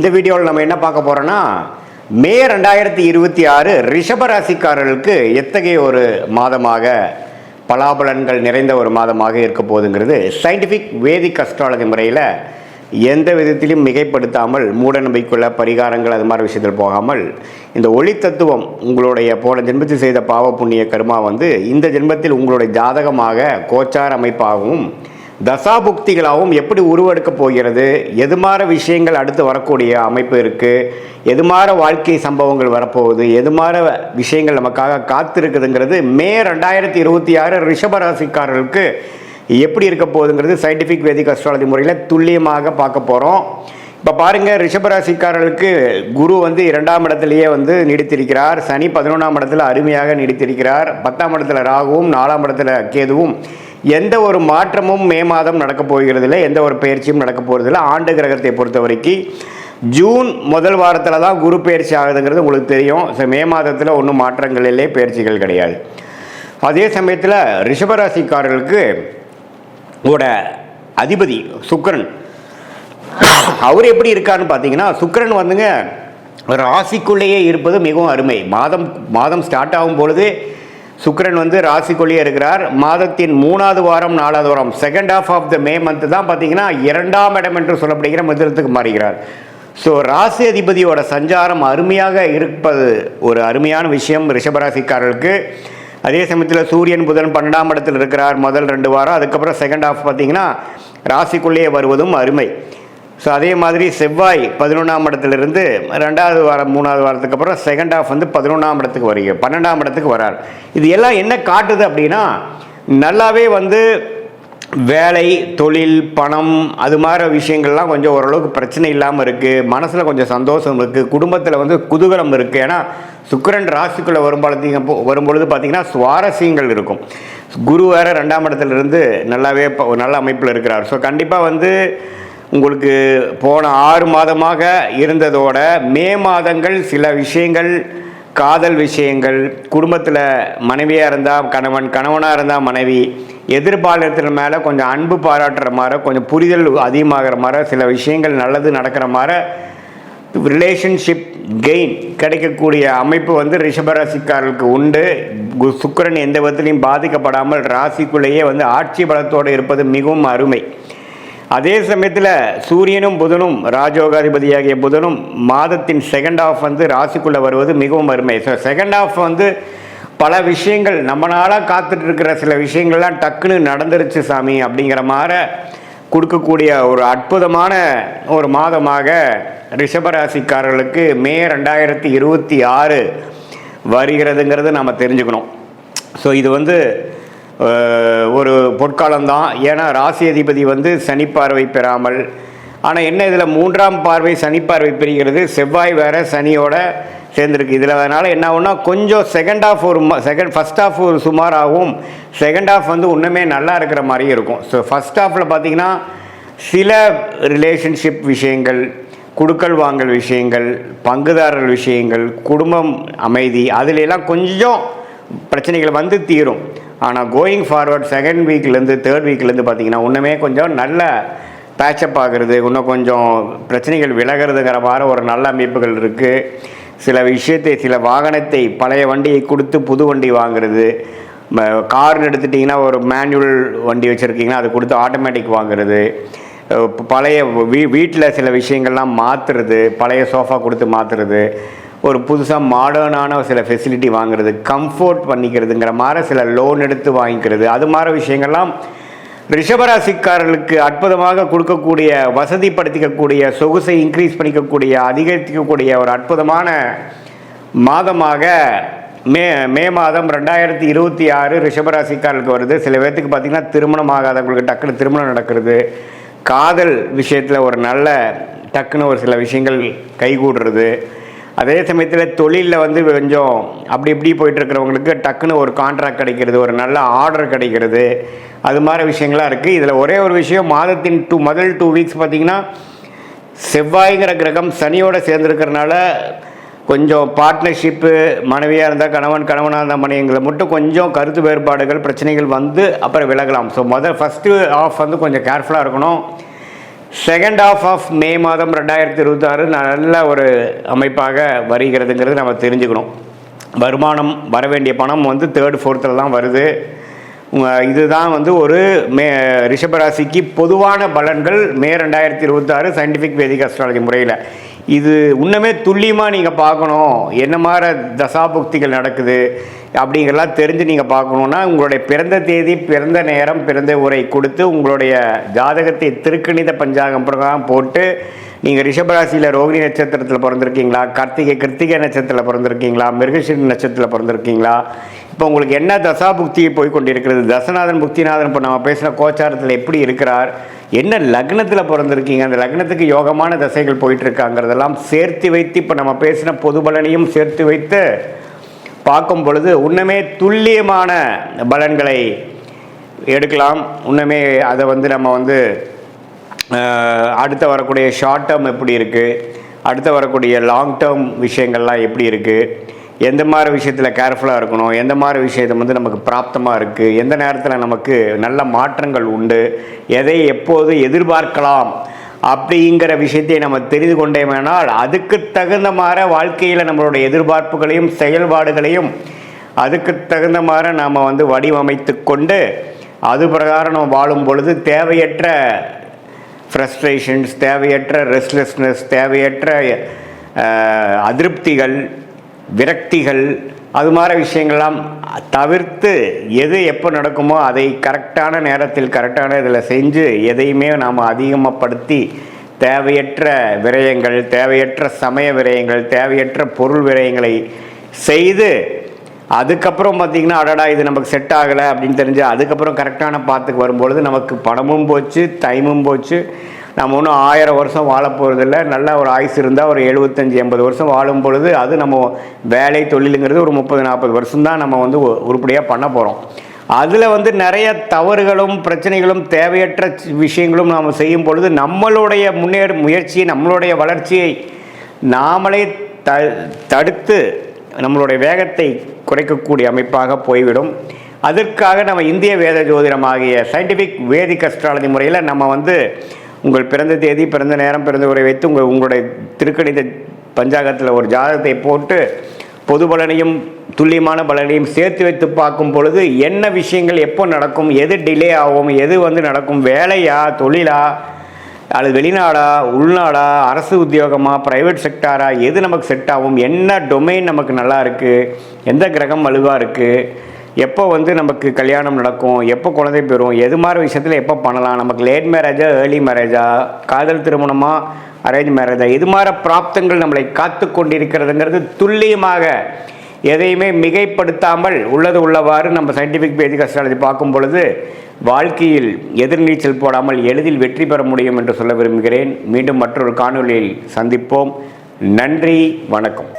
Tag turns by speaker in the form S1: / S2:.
S1: இந்த வீடியோவில் நம்ம என்ன பார்க்க போகிறோன்னா, மே 2026 ரிஷபராசிக்காரர்களுக்கு எத்தகைய ஒரு மாதமாக, பலாபலன்கள் நிறைந்த ஒரு மாதமாக இருக்க போகுதுங்கிறது சயின்டிஃபிக் வேதிக் அஸ்ட்ராலஜி முறையில் எந்த விதத்திலும் மிகைப்படுத்தாமல், மூட நம்பிக்கைக்குள்ள பரிகாரங்கள் அது மாதிரி விஷயத்தில் போகாமல், இந்த ஒளி தத்துவம் உங்களுடைய போன ஜென்மத்தில் செய்த பாவ புண்ணிய கர்மா இந்த ஜென்மத்தில் உங்களுடைய ஜாதகமாக கோச்சார அமைப்பாகவும் தசாபுக்திகளாகவும் எப்படி உருவெடுக்கப் போகிறது, எது மாதிரி விஷயங்கள் அடுத்து வரக்கூடிய அமைப்பு இருக்குது, எது மாதிரி வாழ்க்கை சம்பவங்கள் வரப்போகுது, எது மாதிரி விஷயங்கள் நமக்காக காத்திருக்குதுங்கிறது மே 2026 ரிஷபராசிக்காரர்களுக்கு எப்படி இருக்க போகுதுங்கிறது சயின்டிஃபிக் வேதிக் அஸ்ட்ராலஜி முறையில் துல்லியமாக பார்க்க போகிறோம். இப்போ பாருங்கள், ரிஷபராசிக்காரர்களுக்கு குரு 2ஆம் இடத்துலையே நீடித்திருக்கிறார். சனி 11ஆம் இடத்துல அருமையாக நீடித்திருக்கிறார். 10ஆம் இடத்துல ராகுவும் 4ஆம் இடத்துல கேதுவும். எந்த ஒரு மாற்றமும் மே மாதம் நடக்கப் போகிறதில்லை, எந்த ஒரு பயிற்சியும் நடக்க போகிறதில்லை. ஆண்டு கிரகத்தை பொறுத்த வரைக்கும் ஜூன் முதல் வாரத்தில் தான் குரு பயிற்சி ஆகுதுங்கிறது உங்களுக்கு தெரியும். மே மாதத்தில் ஒன்றும் மாற்றங்கள் இல்லை, பயிற்சிகள் கிடையாது. அதே சமயத்தில் ரிஷபராசிக்காரர்களுக்கு அதிபதி சுக்கிரன், அவர் எப்படி இருக்காருன்னு பார்த்தீங்கன்னா, சுக்கிரன் ராசிக்குள்ளேயே இருப்பது மிகவும் அருமை. மாதம் ஸ்டார்ட் ஆகும் பொழுது சுக்கிரன் ராசிக்குள்ளேயே இருக்கிறார். மாதத்தின் 3வது வாரம் 4வது வாரம் second half of the May month தான் பார்த்தீங்கன்னா 2ஆம் இடம் என்று சொல்லப்படுகிற மிதுனத்துக்கு மாறுகிறார். ஸோ ராசி அதிபதியோட சஞ்சாரம் அருமையாக இருப்பது ஒரு அருமையான விஷயம் ரிஷபராசிக்காரர்களுக்கு. அதே சமயத்தில் சூரியன் புதன் 12ஆம் இடத்தில் இருக்கிறார் முதல் 2 வாரம். அதுக்கப்புறம் செகண்ட் ஹாஃப் பார்த்தீங்கன்னா ராசிக்குள்ளேயே வருவதும் அருமை. ஸோ அதே மாதிரி செவ்வாய் 11ஆம் இடத்துலேருந்து 2வது வாரம் 3வது வாரத்துக்கு அப்புறம் செகண்ட் ஹாஃப் 11ஆம் இடத்துக்கு வருகிறார், 12ஆம் இடத்துக்கு வரார். இது எல்லாம் என்ன காட்டுது அப்படின்னா, நல்லாவே வேலை, தொழில், பணம் அது மாதிரி விஷயங்கள்லாம் கொஞ்சம் ஓரளவுக்கு பிரச்சனை இல்லாமல் இருக்குது. மனசில் கொஞ்சம் சந்தோஷம் இருக்குது. குடும்பத்தில் குதூகலம் இருக்குது. ஏன்னா சுக்கிரன் ராசிக்குள்ளே வரும்பொழுது பார்த்திங்கன்னா சுவாரஸ்யங்கள் இருக்கும். குரு வேறு 2ஆம் இடத்துலேருந்து நல்லாவே நல்ல அமைப்பில் இருக்கிறார். ஸோ கண்டிப்பாக உங்களுக்கு போன 6 மாதமாக இருந்ததோட மே மாதங்கள் சில விஷயங்கள், காதல் விஷயங்கள், குடும்பத்தில் மனைவியாக இருந்தால் கணவன், கணவனாக இருந்தால் மனைவி, எதிர்பாலத்தின் மேலே கொஞ்சம் அன்பு பாராட்டுற மாதிரி, கொஞ்சம் புரிதல் அதிகமாகிற மாதிரி, சில விஷயங்கள் நல்லது நடக்கிற மாதிரி ரிலேஷன்ஷிப் கெயின் கிடைக்கக்கூடிய அமைப்பு ரிஷபராசிக்காரர்களுக்கு உண்டு. சுக்கிரன் எந்த விதத்திலையும் பாதிக்கப்படாமல் ராசிக்குள்ளேயே ஆட்சி பலத்தோடு இருப்பது மிகவும் அருமை. அதே சமயத்தில் சூரியனும் புதனும், ராஜோகாதிபதியாகிய புதனும் மாதத்தின் செகண்ட் ஹாஃப் ராசிக்குள்ளே வருவது மிகவும் அருமை. ஸோ செகண்ட் ஹாஃப் பல விஷயங்கள் நம்மளால் காத்துட்டு இருக்கிற சில விஷயங்கள்லாம் டக்குன்னு நடந்துருச்சு சாமி அப்படிங்கிற மாதிரி கொடுக்கக்கூடிய ஒரு அற்புதமான ஒரு மாதமாக ரிஷபராசிக்காரர்களுக்கு மே 2026 வருகிறதுங்கிறது நாம் தெரிஞ்சுக்கணும். ஸோ இது ஒரு பொற்காலம்தான். ஏன்னா ராசி அதிபதி சனி பார்வை பெறாமல், ஆனால் என்ன இதில் 3ஆம் பார்வை சனி பார்வை பெறுகிறது. செவ்வாய் வேறு சனியோட சேர்ந்துருக்கு இதில். அதனால் என்ன ஆகும்னா, கொஞ்சம் செகண்ட் ஹாஃப் ஃபஸ்ட் ஹாஃப் ஒரு சுமாராகவும், செகண்ட் ஹாஃப் இன்னுமே நல்லா இருக்கிற மாதிரியும் இருக்கும். ஸோ ஃபஸ்ட் ஹாஃபில் பார்த்திங்கன்னா சில ரிலேஷன்ஷிப் விஷயங்கள், குடுக்கல் வாங்கல் விஷயங்கள், பங்குதாரர்கள் விஷயங்கள், குடும்பம் அமைதி, அதிலெல்லாம் கொஞ்சம் பிரச்சனைகள் தீரும். ஆனால் கோயிங் ஃபார்வர்ட் செகண்ட் வீக்லேருந்து 3rd வீக்லேருந்து பார்த்திங்கன்னா இன்னுமே கொஞ்சம் நல்ல பேச்சப் ஆகிறது, இன்னும் கொஞ்சம் பிரச்சனைகள் விலகிறதுங்கிற மாதிரி ஒரு நல்ல அமைப்புகள் இருக்குது. சில வாகனத்தை, பழைய வண்டியை கொடுத்து புது வண்டி வாங்குறது, கார்னு எடுத்துட்டிங்கன்னா ஒரு மேனுவல் வண்டி வச்சுருக்கீங்கன்னா அதை கொடுத்து ஆட்டோமேட்டிக் வாங்குறது, பழைய வீட்டில் சில விஷயங்கள்லாம் மாற்றுறது, பழைய சோஃபா கொடுத்து மாற்றுறது, ஒரு புதுசாக மாடர்னான சில ஃபெசிலிட்டி வாங்குறது, கம்ஃபோர்ட் பண்ணிக்கிறதுங்கிற மாதிரி சில லோன் எடுத்து வாங்கிக்கிறது, அது மாதிரி விஷயங்கள்லாம் ரிஷபராசிக்காரர்களுக்கு அற்புதமாக கொடுக்கக்கூடிய, வசதிப்படுத்திக்கக்கூடிய, சொகுசை இன்க்ரீஸ் பண்ணிக்கக்கூடிய, அதிகரிக்கக்கூடிய ஒரு அற்புதமான மாதமாக மே மாதம் 2026 ரிஷபராசிக்காரர்களுக்கு வருது. சில பேர்த்துக்கு பார்த்திங்கன்னா திருமணம் ஆகாதவங்களுக்கு டக்குன்னு திருமணம் நடக்கிறது, காதல் விஷயத்தில் ஒரு நல்ல டக்குன்னு ஒரு சில விஷயங்கள் கைகூடுறது. அதே சமயத்தில் தொழிலில் கொஞ்சம் அப்படி இப்படி போயிட்டுருக்கிறவங்களுக்கு டக்குன்னு ஒரு கான்ட்ராக்ட் கிடைக்கிறது, ஒரு நல்ல ஆர்டர் கிடைக்கிறது, அது மாதிரி விஷயங்களாக இருக்குது. இதில் ஒரே ஒரு விஷயம், மாதத்தின் முதல் 2 வீக்ஸ் பார்த்திங்கன்னா செவ்வாய்ங்கிற கிரகம் சனியோடு சேர்ந்துருக்கிறனால கொஞ்சம் பார்ட்னர்ஷிப்பு, மனைவியாக இருந்தால் கணவன், கணவனாக இருந்தால் மனைவிங்களை மட்டும் கொஞ்சம் கருத்து வேறுபாடுகள், பிரச்சனைகள் அப்புறம் விலகலாம். ஸோ ஃபஸ்ட்டு ஆஃப் கொஞ்சம் கேர்ஃபுல்லாக இருக்கணும். செகண்ட் ஆஃப் ஆஃப் மே மாதம் 2026 நல்ல ஒரு அமைப்பாக வருகிறதுங்கிறது நம்ம தெரிஞ்சுக்கணும். வருமானம் வர வேண்டிய பணம் வந்து 3rd 4th தான் வருது. இதுதான் வந்து ஒரு ரிஷபராசிக்கு பொதுவான பலன்கள் மே 2026 சயின்டிஃபிக் வேதிக் அஸ்ட்ராலஜி முறையில். இது இன்னுமே துல்லியமாக நீங்கள் பார்க்கணும், என்ன மாதிரி தசாபுக்திகள் நடக்குது அப்படிங்கிறலாம் தெரிஞ்சு நீங்கள் பார்க்கணுன்னா உங்களுடைய பிறந்த தேதி, பிறந்த நேரம், பிறந்த உரை கொடுத்து உங்களுடைய ஜாதகத்தை திருக்கணித பஞ்சாங்கம் பிரகாரம் போட்டு நீங்கள் ரிஷபராசியில் ரோகிணி நட்சத்திரத்தில் பிறந்திருக்கீங்களா, கிருத்திகை நட்சத்திரத்தில் பிறந்திருக்கீங்களா, மிருகசீரிஷ நட்சத்திரத்தில் பிறந்திருக்கீங்களா, இப்போ உங்களுக்கு என்ன தசாபுக்தி போய் கொண்டிருக்கிறது, தசநாதன் புக்திநாதன் இப்போ நம்ம பேசின கோச்சாரத்தில் எப்படி இருக்கிறார், என்ன லக்னத்தில் பிறந்திருக்கீங்க, அந்த லக்னத்துக்கு யோகமான தசைகள் போயிட்டுருக்காங்கிறதெல்லாம் சேர்த்து வைத்து இப்போ நம்ம பேசின பொது பலனையும் சேர்த்து வைத்து பார்க்கும் பொழுது இன்னுமே துல்லியமான பலன்களை எடுக்கலாம். இன்னுமே அதை வந்து நம்ம வந்து அடுத்து வரக்கூடிய ஷார்ட் டேர்ம் எப்படி இருக்குது, அடுத்து வரக்கூடிய லாங் டேர்ம் விஷயங்கள்லாம் எப்படி இருக்குது, எந்த மாதிரி விஷயத்தில் கேர்ஃபுல்லாக இருக்கணும், எந்த மாதிரி விஷயத்தை வந்து நமக்கு பிராப்தமாக இருக்குது, எந்த நேரத்தில் நமக்கு நல்ல மாற்றங்கள் உண்டு, எதை எப்போது எதிர்பார்க்கலாம் அப்படிங்கிற விஷயத்தை நம்ம தெரிந்து கொண்டேமானால் அதுக்கு தகுந்த மாதிரி வாழ்க்கையில் நம்மளுடைய எதிர்பார்ப்புகளையும் செயல்பாடுகளையும் அதுக்கு தகுந்த மாதிரி நாம் வந்து வடிவமைத்து கொண்டு அது பிரகாரம் நம்ம வாழும் பொழுது தேவையற்ற ஃப்ரஸ்ட்ரேஷன்ஸ், தேவையற்ற ரெஸ்ட்லெஸ்னஸ், தேவையற்ற அதிருப்திகள், விரக்திகள், அது மாதிரி விஷயங்கள்லாம் தவிர்த்து எது எப்போ நடக்குமோ அதை கரெக்டான நேரத்தில் கரெக்டான இதில் செஞ்சு எதையுமே நாம் அதிகமாகப்படுத்தி தேவையற்ற விரயங்கள், தேவையற்ற சமய விரயங்கள், தேவையற்ற பொருள் விரயங்களை செய்து அதுக்கப்புறம் பார்த்திங்கன்னா அடடா இது நமக்கு செட் ஆகலை அப்படின்னு தெரிஞ்சு அதுக்கப்புறம் கரெக்டான பாத்துக்கு வரும்பொழுது நமக்கு பணமும் போச்சு, டைமும் போச்சு. நம்ம ஒன்றும் 1000 வருஷம் வாழ போகிறதில்ல. நல்ல ஒரு ஆயுசு இருந்தால் ஒரு 75-80 வருஷம் வாழும் பொழுது அது நம்ம வேலை தொழிலுங்கிறது ஒரு 30-40 வருஷம்தான் நம்ம வந்து உருப்படியாக பண்ண போகிறோம். அதில் வந்து நிறைய தவறுகளும் பிரச்சனைகளும் தேவையற்ற விஷயங்களும் நாம் செய்யும் பொழுது நம்மளுடைய முயற்சியை, நம்மளுடைய வளர்ச்சியை நாமளே தடுத்து நம்மளுடைய வேகத்தை குறைக்கக்கூடிய அமைப்பாக போய்விடும். அதற்காக நம்ம இந்திய வேத ஜோதிடம் ஆகிய சயின்டிஃபிக் வேதிக் அஸ்ட்ராலஜி முறையில் நம்ம வந்து உங்கள் பிறந்த தேதி, பிறந்த நேரம், பிறந்த உரை வைத்து உங்களுடைய திருக்கணித பஞ்சாங்கத்தில் ஒரு ஜாதகத்தை போட்டு பொது பலனையும் துல்லியமான பலனையும் சேர்த்து வைத்து பார்க்கும் பொழுது என்ன விஷயங்கள் எப்போ நடக்கும், எது டிலே ஆகும், எது வந்து நடக்கும், வேலையா, தொழிலா, அல்லது வெளிநாடா, உள்நாடா, அரசு உத்தியோகமா, ப்ரைவேட் செக்டாரா, எது நமக்கு செட் ஆகும், என்ன டொமைன் நமக்கு நல்லா இருக்குது, எந்த கிரகம் வலுவாக இருக்குது, எப்போ வந்து நமக்கு கல்யாணம் நடக்கும், எப்போ குழந்தை பெறும், எது மாதிரி விஷயத்தில் எப்போ பண்ணலாம், நமக்கு லேட் மேரேஜா, ஏர்லி மேரேஜா, காதல் திருமணமா, அரேஞ்ச் மேரேஜா, இது மாதிரி பிராப்தங்கள் நம்மளை காத்து கொண்டிருக்கிறதுங்கிறது துல்லியமாக எதையுமே மிகைப்படுத்தாமல் உள்ளது உள்ளவாறு நம்ம சயின்டிஃபிக் வேதிக் அஸ்ட்ராலஜி பார்க்கும் பொழுது வாழ்க்கையில் எதிர்நீச்சல் போடாமல் எளிதில் வெற்றி பெற முடியும் என்று சொல்ல விரும்புகிறேன். மீண்டும் மற்றொரு காணொலியில் சந்திப்போம். நன்றி, வணக்கம்.